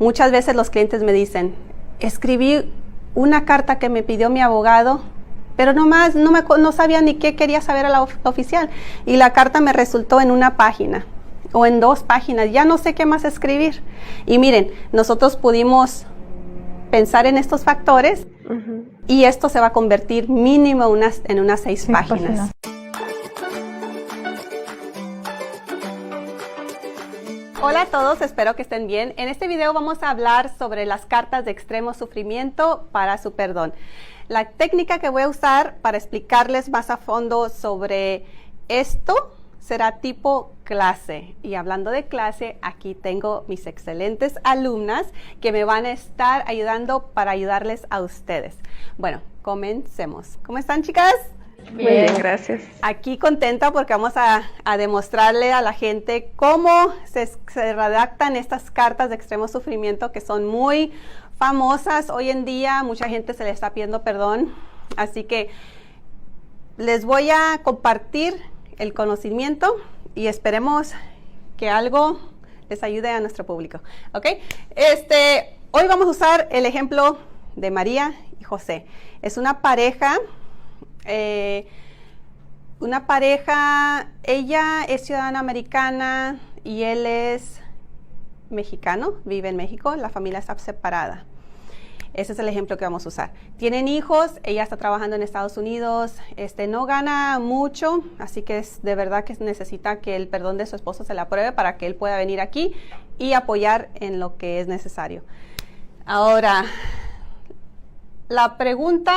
muchas veces los clientes me dicen, escribí una carta que me pidió mi abogado, pero nomás no sabía ni qué quería saber a la oficial. Y la carta me resultó en una página o en 2 páginas. Ya no sé qué más escribir. Y miren, nosotros pudimos pensar en estos factores y esto se va a convertir mínimo en unas 6 páginas. Hola a todos, espero que estén bien. En este video vamos a hablar sobre las cartas de extremo sufrimiento para su perdón. La técnica que voy a usar para explicarles más a fondo sobre esto será tipo clase. Y hablando de clase, aquí tengo mis excelentes alumnas que me van a estar ayudando para ayudarles a ustedes. Bueno, comencemos. ¿Cómo están, chicas? Bien, gracias. Aquí contenta porque vamos a demostrarle a la gente cómo se redactan estas cartas de extremo sufrimiento que son muy famosas hoy en día. Mucha gente se le está pidiendo perdón, así que les voy a compartir el conocimiento y esperemos que algo les ayude a nuestro público. ¿Ok? Hoy vamos a usar el ejemplo de María y José. Es una pareja. Ella es ciudadana americana y él es mexicano, vive en México, la familia está separada. Ese es el ejemplo que vamos a usar. Tienen hijos, ella está trabajando en Estados Unidos, no gana mucho, así que de verdad que necesita que el perdón de su esposo se le apruebe para que él pueda venir aquí y apoyar en lo que es necesario. Ahora, la pregunta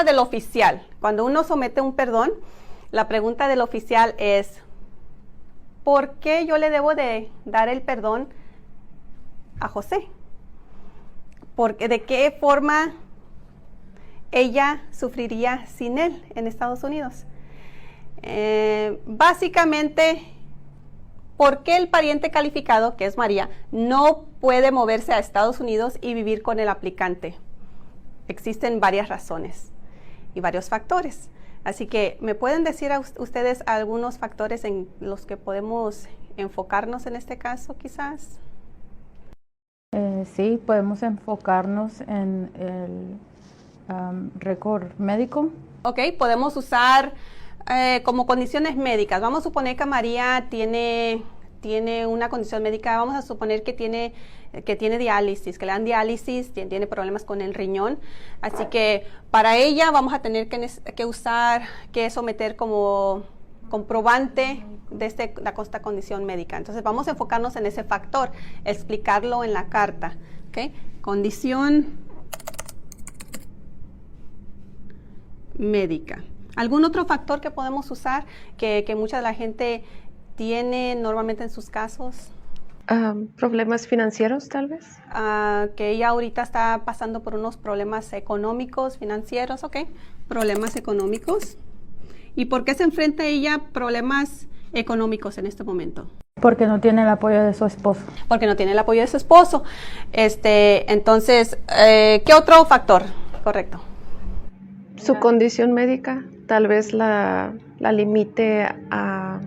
del oficial, cuando uno somete un perdón, la pregunta del oficial es, ¿por qué yo le debo de dar el perdón a José? Porque ¿de qué forma ella sufriría sin él en Estados Unidos? Básicamente, ¿por qué el pariente calificado, que es María, no puede moverse a Estados Unidos y vivir con el aplicante? Existen varias razones y varios factores. Así que, ¿me pueden decir a ustedes algunos factores en los que podemos enfocarnos en este caso, quizás? Sí, podemos enfocarnos en el récord médico. Ok, podemos usar como condiciones médicas. Vamos a suponer que María tiene una condición médica, vamos a suponer que tiene diálisis, que le dan diálisis, tiene problemas con el riñón, así que para ella vamos a tener que someter como comprobante de esta condición médica. Entonces vamos a enfocarnos en ese factor, explicarlo en la carta. ¿Okay? Condición médica. ¿Algún otro factor que podemos usar que mucha de la gente tiene normalmente en sus casos? Problemas financieros, tal vez. Que ella ahorita está pasando por unos problemas económicos, financieros, ¿ok? Problemas económicos. ¿Y por qué se enfrenta ella problemas económicos en este momento? Porque no tiene el apoyo de su esposo. Porque no tiene el apoyo de su esposo. Entonces, ¿qué otro factor? Correcto. Su condición médica tal vez la limite a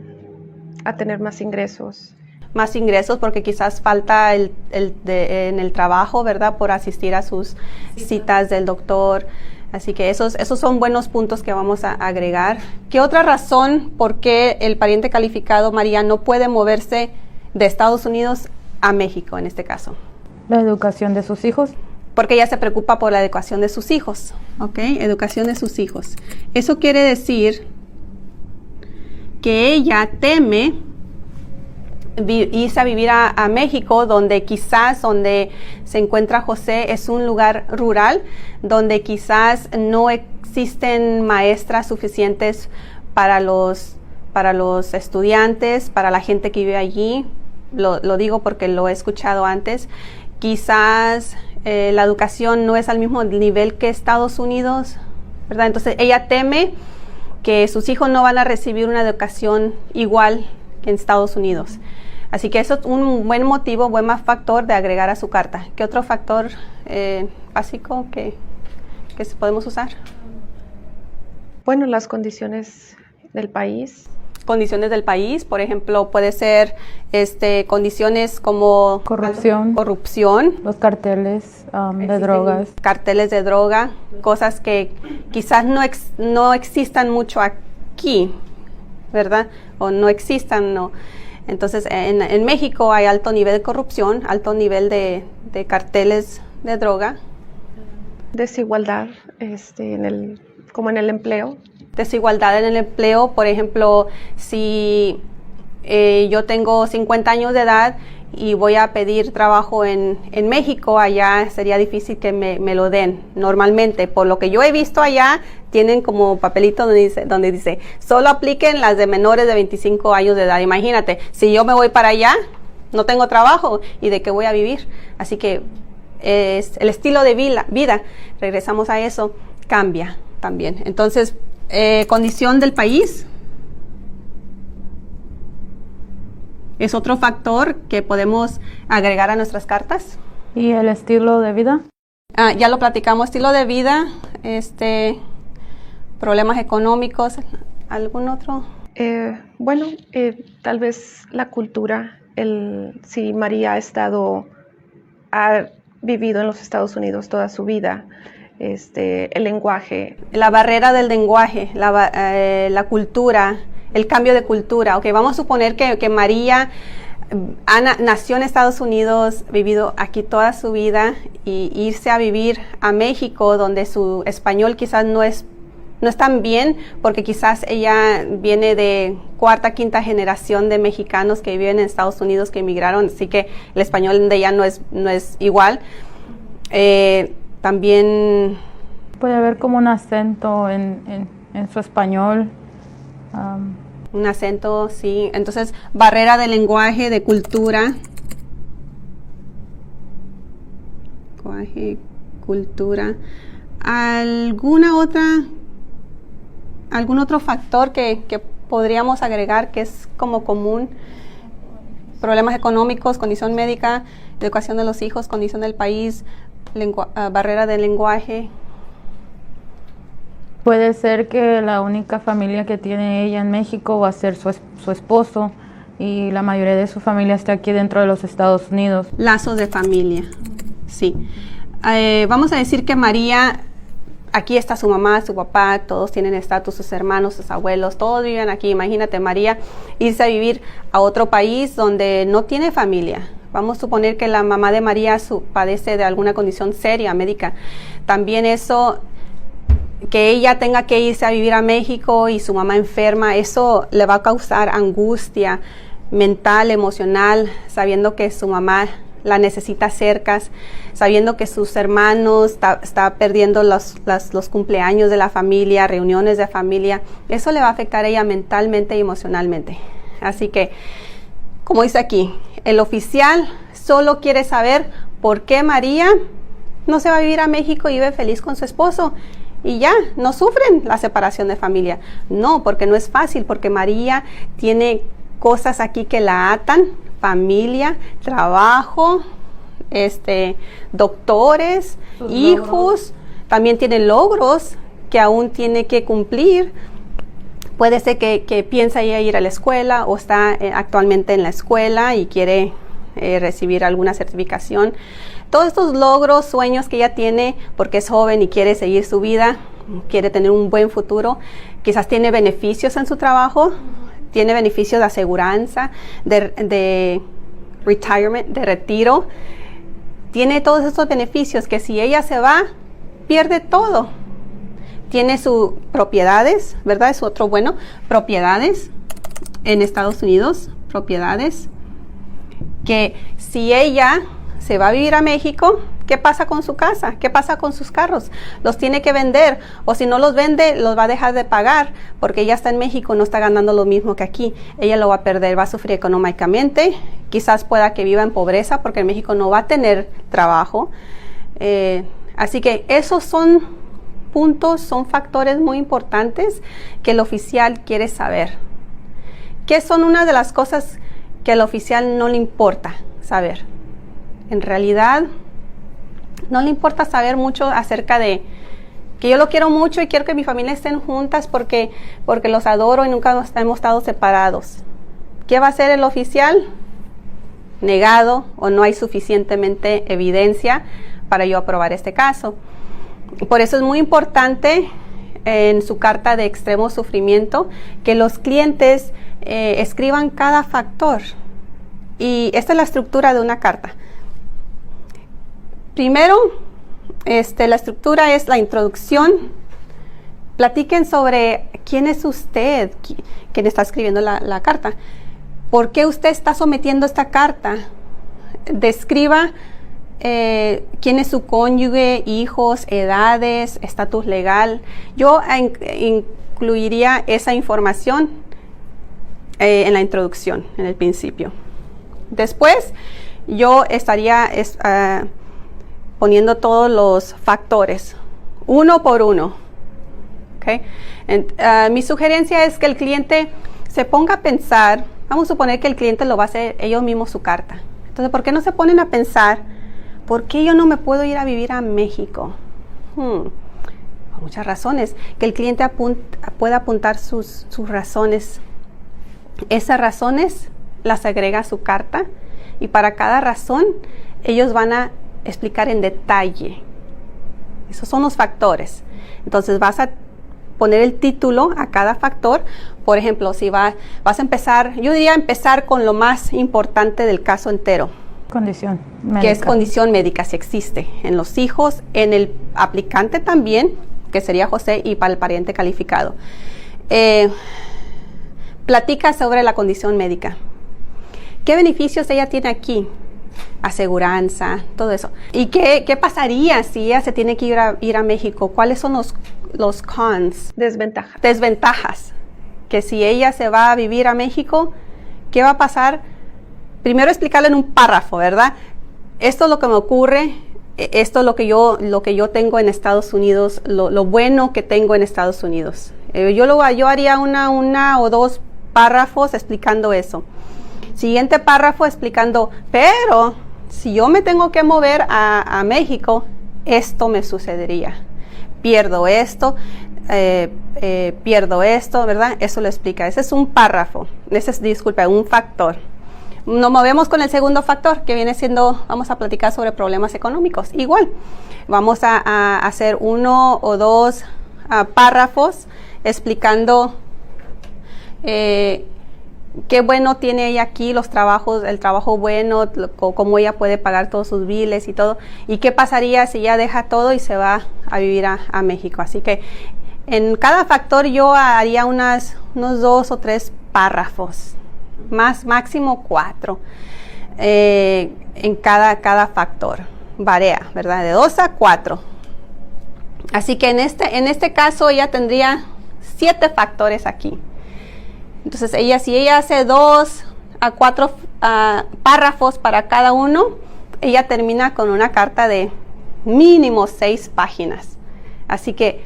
tener más ingresos. Más ingresos porque quizás falta en el trabajo, ¿verdad? Por asistir a sus citas del doctor. Así que esos son buenos puntos que vamos a agregar. ¿Qué otra razón por qué el pariente calificado, María, no puede moverse de Estados Unidos a México en este caso? La educación de sus hijos. Porque ella se preocupa por la educación de sus hijos, ¿ok? Educación de sus hijos. Eso quiere decir que ella teme irse a vivir a México, donde se encuentra José es un lugar rural, donde quizás no existen maestras suficientes para los estudiantes, para la gente que vive allí. Lo digo porque lo he escuchado antes. Quizás la educación no es al mismo nivel que Estados Unidos, ¿verdad? Entonces ella teme que sus hijos no van a recibir una educación igual que en Estados Unidos. Así que eso es un buen motivo, buen más factor de agregar a su carta. ¿Qué otro factor básico que podemos usar? Bueno, las condiciones del país. condiciones del país. Por ejemplo, puede ser condiciones como corrupción, los carteles de drogas. Carteles de droga, cosas que quizás no existan mucho aquí, ¿verdad? O no existan, no. Entonces, en México hay alto nivel de corrupción, alto nivel de carteles de droga. Desigualdad, como en el empleo. Desigualdad en el empleo, por ejemplo, si yo tengo 50 años de edad y voy a pedir trabajo en México, allá sería difícil que me lo den. Normalmente, por lo que yo he visto allá, tienen como papelito donde dice, solo apliquen las de menores de 25 años de edad. Imagínate, si yo me voy para allá, no tengo trabajo, ¿y de qué voy a vivir? Así que el estilo de vida, regresamos a eso, cambia también. Entonces, condición del país es otro factor que podemos agregar a nuestras cartas. ¿Y el estilo de vida? Ya lo platicamos, estilo de vida, problemas económicos, ¿algún otro? Tal vez la cultura, si María ha vivido en los Estados Unidos toda su vida, el lenguaje. La barrera del lenguaje, la cultura, el cambio de cultura. Okay, vamos a suponer que María nació en Estados Unidos, vivido aquí toda su vida, y irse a vivir a México, donde su español quizás no es tan bien, porque quizás ella viene de cuarta, quinta generación de mexicanos que viven en Estados Unidos, que emigraron, así que el español de ella no es igual. También puede haber como un acento en su español. Un acento, sí. Entonces, barrera de lenguaje, de cultura. Lenguaje, cultura. ¿Algún otro factor que podríamos agregar que es como común? Problemas económicos, condición médica, educación de los hijos, condición del país, barrera del lenguaje. Puede ser que la única familia que tiene ella en México va a ser su esposo, y la mayoría de su familia está aquí dentro de los Estados Unidos. Lazos de familia, sí. Vamos a decir que María, aquí está su mamá, su papá, todos tienen estatus, sus hermanos, sus abuelos, todos viven aquí. Imagínate María irse a vivir a otro país donde no tiene familia. Vamos a suponer que la mamá de María padece de alguna condición seria, médica. También eso, que ella tenga que irse a vivir a México y su mamá enferma, eso le va a causar angustia mental, emocional, sabiendo que su mamá la necesita cerca, sabiendo que sus hermanos está perdiendo los cumpleaños de la familia, reuniones de familia. Eso le va a afectar a ella mentalmente y emocionalmente. Así que, como dice aquí, el oficial solo quiere saber por qué María no se va a vivir a México y vive feliz con su esposo. Y ya, no sufren la separación de familia. No, porque no es fácil, porque María tiene cosas aquí que la atan, familia, trabajo, doctores, hijos, también tiene logros que aún tiene que cumplir. Puede ser que piensa ella ir a la escuela o está actualmente en la escuela y quiere recibir alguna certificación. Todos estos logros, sueños que ella tiene porque es joven y quiere seguir su vida, quiere tener un buen futuro, quizás tiene beneficios en su trabajo, tiene beneficios de aseguranza, de retirement, de retiro. Tiene todos estos beneficios que si ella se va, pierde todo. Tiene sus propiedades, ¿verdad? Es otro bueno, propiedades en Estados Unidos, propiedades que si ella se va a vivir a México, ¿qué pasa con su casa? ¿Qué pasa con sus carros? Los tiene que vender, o si no los vende, los va a dejar de pagar, porque ella está en México, no está ganando lo mismo que aquí. Ella lo va a perder, va a sufrir económicamente, quizás pueda que viva en pobreza, porque en México no va a tener trabajo. Así que esos son puntos, son factores muy importantes que el oficial quiere saber. ¿Qué son una de las cosas que al oficial no le importa saber? En realidad, no le importa saber mucho acerca de que yo lo quiero mucho y quiero que mi familia estén juntas porque los adoro y nunca hemos estado separados. ¿Qué va a hacer el oficial? Negado o no hay suficientemente evidencia para yo aprobar este caso. Por eso es muy importante en su carta de extremo sufrimiento que los clientes escriban cada factor. Y esta es la estructura de una carta. Primero, la estructura es la introducción. Platiquen sobre quién es usted, quien está escribiendo la carta. ¿Por qué usted está sometiendo esta carta? Describa quién es su cónyuge, hijos, edades, estatus legal. Yo incluiría esa información en la introducción, en el principio. Después, yo estaría poniendo todos los factores, uno por uno. ¿Okay? Mi sugerencia es que el cliente se ponga a pensar. Vamos a suponer que el cliente lo va a hacer ellos mismos su carta. Entonces, ¿por qué no se ponen a pensar, ¿por qué yo no me puedo ir a vivir a México? Por muchas razones. Que el cliente pueda apuntar sus razones. Esas razones las agrega a su carta y para cada razón ellos van a explicar en detalle. Esos son los factores. Entonces, vas a poner el título a cada factor. Por ejemplo, si vas a empezar, yo diría empezar con lo más importante del caso entero. Condición médica. Que es condición médica, si existe. En los hijos, en el aplicante también, que sería José, y para el pariente calificado. Platica sobre la condición médica. ¿Qué beneficios ella tiene aquí? Aseguranza, todo eso. ¿Y qué pasaría si ella se tiene que ir a México? ¿Cuáles son los cons? Desventajas. Que si ella se va a vivir a México, ¿qué va a pasar? Primero explicarle en un párrafo, ¿verdad? Esto es lo que me ocurre, esto es lo que yo tengo en Estados Unidos, lo bueno que tengo en Estados Unidos. Yo haría una o dos párrafos explicando eso. Siguiente párrafo explicando, pero si yo me tengo que mover a México, esto me sucedería. Pierdo esto, ¿verdad? Eso lo explica. Ese es un párrafo. Un factor. Nos movemos con el segundo factor, que viene siendo, vamos a platicar sobre problemas económicos. Igual, vamos a hacer uno o dos párrafos explicando qué bueno tiene ella aquí, el trabajo bueno, cómo ella puede pagar todos sus biles y todo. Y qué pasaría si ella deja todo y se va a vivir a México. Así que en cada factor yo haría unos 2 o 3 párrafos, máximo 4 en cada factor. Varía, ¿verdad? De 2 a 4. Así que en este caso ella tendría 7 factores aquí. Entonces, si ella hace 2 a 4 párrafos para cada uno, ella termina con una carta de mínimo 6 páginas. Así que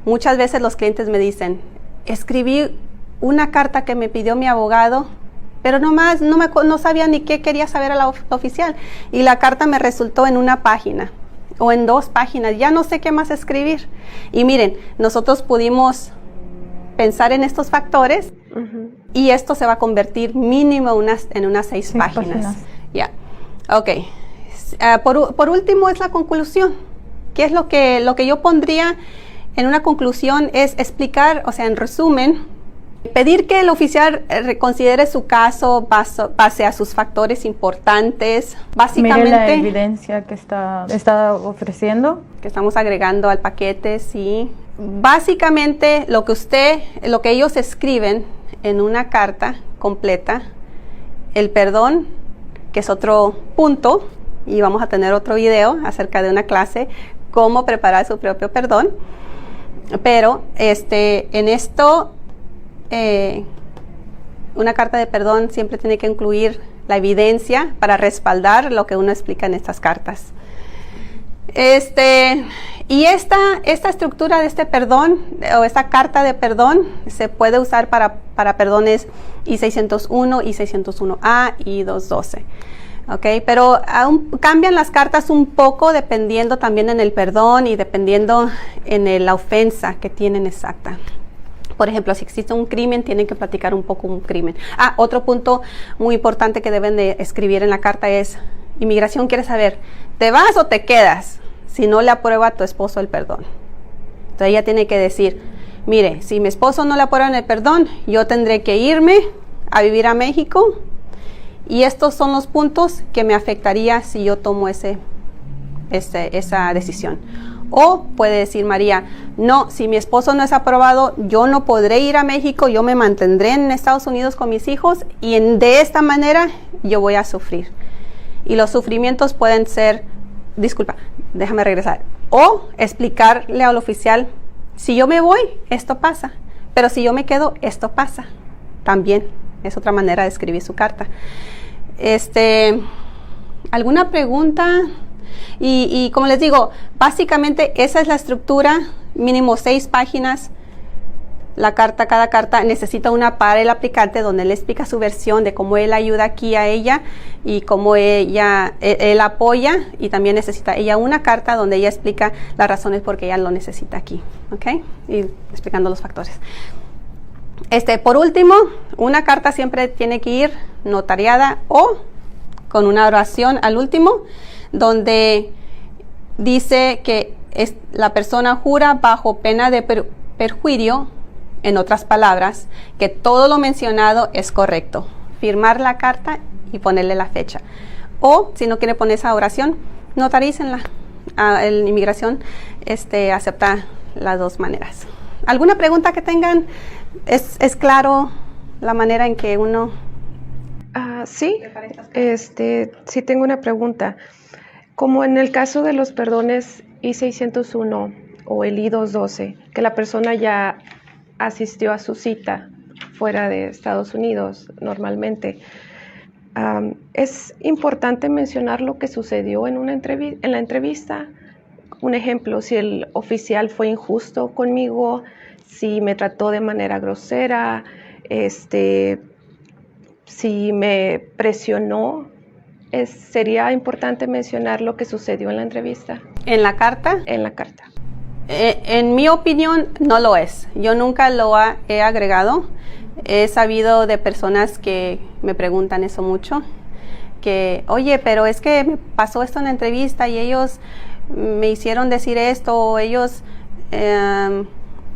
muchas veces los clientes me dicen, escribí una carta que me pidió mi abogado, pero no sabía ni qué quería saber a la oficial. Y la carta me resultó en 1 página o en 2 páginas. Ya no sé qué más escribir. Y miren, nosotros pudimos pensar en estos factores y esto se va a convertir mínimo en unas 6 páginas. Ya. Ok. Por último es la conclusión. ¿Qué es lo que yo pondría en una conclusión? Es explicar, o sea, en resumen, pedir que el oficial reconsidere su caso base a sus factores importantes. Básicamente, mire la evidencia que está ofreciendo. Que estamos agregando al paquete, sí. Básicamente, lo que ellos escriben en una carta completa, el perdón, que es otro punto, y vamos a tener otro video acerca de una clase, cómo preparar su propio perdón. Pero en esto, una carta de perdón siempre tiene que incluir la evidencia para respaldar lo que uno explica en estas cartas. Y esta estructura de este perdón o esta carta de perdón se puede usar para perdones I-601, I-601A y 212. ¿ok? Pero aún cambian las cartas un poco dependiendo también en el perdón y dependiendo en la ofensa que tienen exacta. Por ejemplo, si existe un crimen, tienen que platicar un poco un crimen. Otro punto muy importante que deben de escribir en la carta es, inmigración quiere saber, ¿te vas o te quedas? Si no le aprueba a tu esposo el perdón. Entonces ella tiene que decir, mire, si mi esposo no le aprueba el perdón, yo tendré que irme a vivir a México y estos son los puntos que me afectaría si yo tomo esa decisión. O puede decir María, no, si mi esposo no es aprobado, yo no podré ir a México, yo me mantendré en Estados Unidos con mis hijos y de esta manera yo voy a sufrir. Y los sufrimientos pueden ser, déjame regresar, o explicarle al oficial, si yo me voy, esto pasa, pero si yo me quedo, esto pasa. También es otra manera de escribir su carta. ¿Alguna pregunta? Y como les digo, básicamente esa es la estructura, mínimo 6 páginas. Cada carta necesita una para el aplicante donde él explica su versión de cómo él ayuda aquí a ella y cómo él apoya, y también necesita ella una carta donde ella explica las razones por qué ella lo necesita aquí, ¿ok? Y explicando los factores. Por último, una carta siempre tiene que ir notariada o con una oración al último, donde dice que la persona jura bajo pena de perjuicio, en otras palabras, que todo lo mencionado es correcto. Firmar la carta y ponerle la fecha. O, si no quiere poner esa oración, notarícenla. La inmigración acepta las dos maneras. ¿Alguna pregunta que tengan? ¿Es claro la manera en que uno...? Sí, sí tengo una pregunta. Como en el caso de los perdones I-601 o el I-212, que la persona ya asistió a su cita fuera de Estados Unidos normalmente, es importante mencionar lo que sucedió en la entrevista. Un ejemplo, si el oficial fue injusto conmigo, si me trató de manera grosera, si me presionó, sería importante mencionar lo que sucedió en la entrevista. ¿En la carta? En la carta. En mi opinión, no lo es. Yo nunca he agregado. He sabido de personas que me preguntan eso mucho, que, oye, pero es que me pasó esto en la entrevista y ellos me hicieron decir esto, o ellos,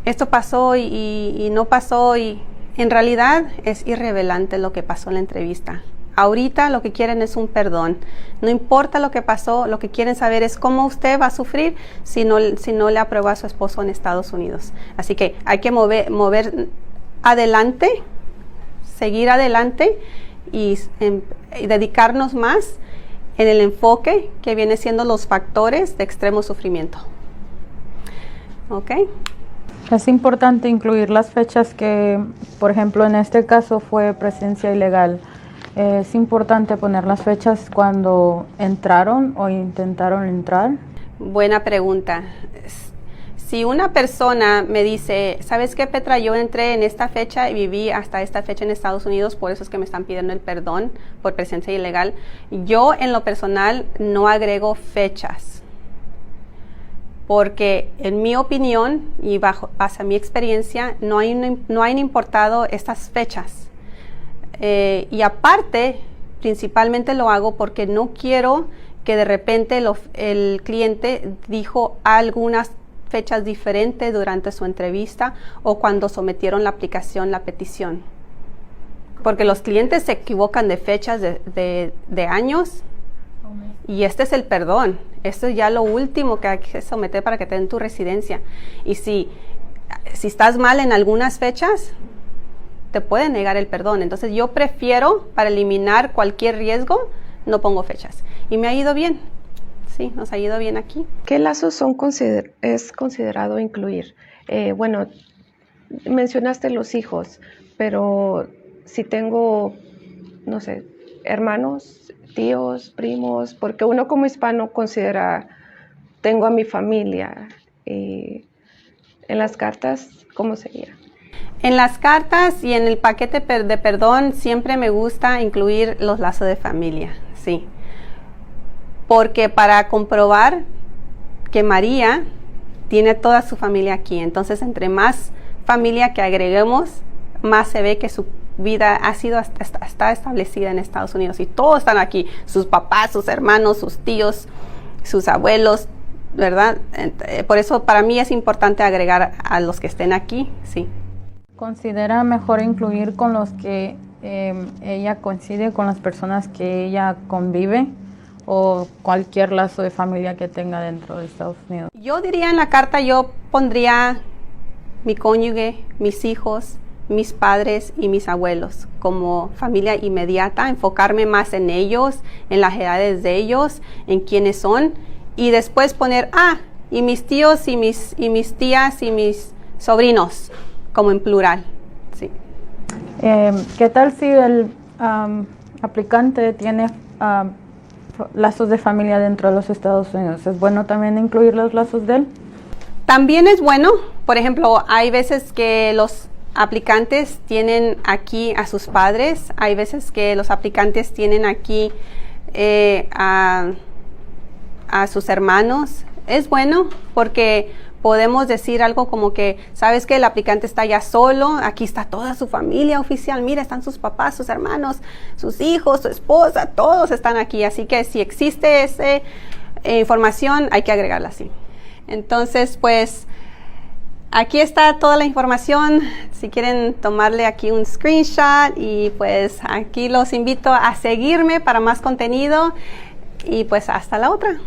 esto pasó y no pasó, y en realidad es irrelevante lo que pasó en la entrevista. Ahorita lo que quieren es un perdón. No importa lo que pasó, lo que quieren saber es cómo usted va a sufrir si no le aprueba a su esposo en Estados Unidos. Así que hay que mover adelante, seguir adelante y dedicarnos más en el enfoque que viene siendo los factores de extremo sufrimiento. ¿Ok? Es importante incluir las fechas que, por ejemplo, en este caso fue presencia ilegal. Es importante poner las fechas cuando entraron o intentaron entrar. Buena pregunta. Si una persona me dice, ¿sabes qué, Petra? Yo entré en esta fecha y viví hasta esta fecha en Estados Unidos, por eso es que me están pidiendo el perdón por presencia ilegal. Yo, en lo personal, no agrego fechas, porque en mi opinión y base mi experiencia, no han importado estas fechas. Y aparte, principalmente lo hago porque no quiero que de repente el cliente dijo algunas fechas diferentes durante su entrevista o cuando sometieron la petición. Porque los clientes se equivocan de fechas de años, y este es el perdón. Esto es ya lo último que hay que someter para que te den tu residencia. Y si estás mal en algunas fechas, te pueden negar el perdón. Entonces yo prefiero, para eliminar cualquier riesgo, no pongo fechas. Y me ha ido bien. Sí, nos ha ido bien aquí. ¿Qué lazos es considerado incluir? Bueno, mencionaste los hijos, pero si tengo, no sé, hermanos, tíos, primos, porque uno como hispano considera, tengo a mi familia. En las cartas, ¿cómo sería? En las cartas y en el paquete de perdón siempre me gusta incluir los lazos de familia, sí. porque para comprobar que María tiene toda su familia aquí, entonces entre más familia que agreguemos, más se ve que su vida está establecida en Estados Unidos y todos están aquí, sus papás, sus hermanos, sus tíos, sus abuelos, ¿verdad? Por eso para mí es importante agregar a los que estén aquí, sí. ¿Considera mejor incluir con los que ella coincide, con las personas que ella convive, o cualquier lazo de familia que tenga dentro de Estados Unidos? Yo diría en la carta, yo pondría mi cónyuge, mis hijos, mis padres y mis abuelos como familia inmediata, enfocarme más en ellos, en las edades de ellos, en quiénes son, y después poner, y mis tíos y mis tías y mis sobrinos, como en plural. Sí. ¿Qué tal si el aplicante tiene lazos de familia dentro de los Estados Unidos? ¿Es bueno también incluir los lazos de él? También es bueno. Por ejemplo, hay veces que los aplicantes tienen aquí a sus padres, hay veces que los aplicantes tienen aquí a sus hermanos. Es bueno porque podemos decir algo como que, sabes que el aplicante está ya solo, aquí está toda su familia oficial, mira, están sus papás, sus hermanos, sus hijos, su esposa, todos están aquí, así que si existe esa información hay que agregarla así. Entonces, pues, aquí está toda la información, si quieren tomarle aquí un screenshot, y pues aquí los invito a seguirme para más contenido y pues hasta la otra.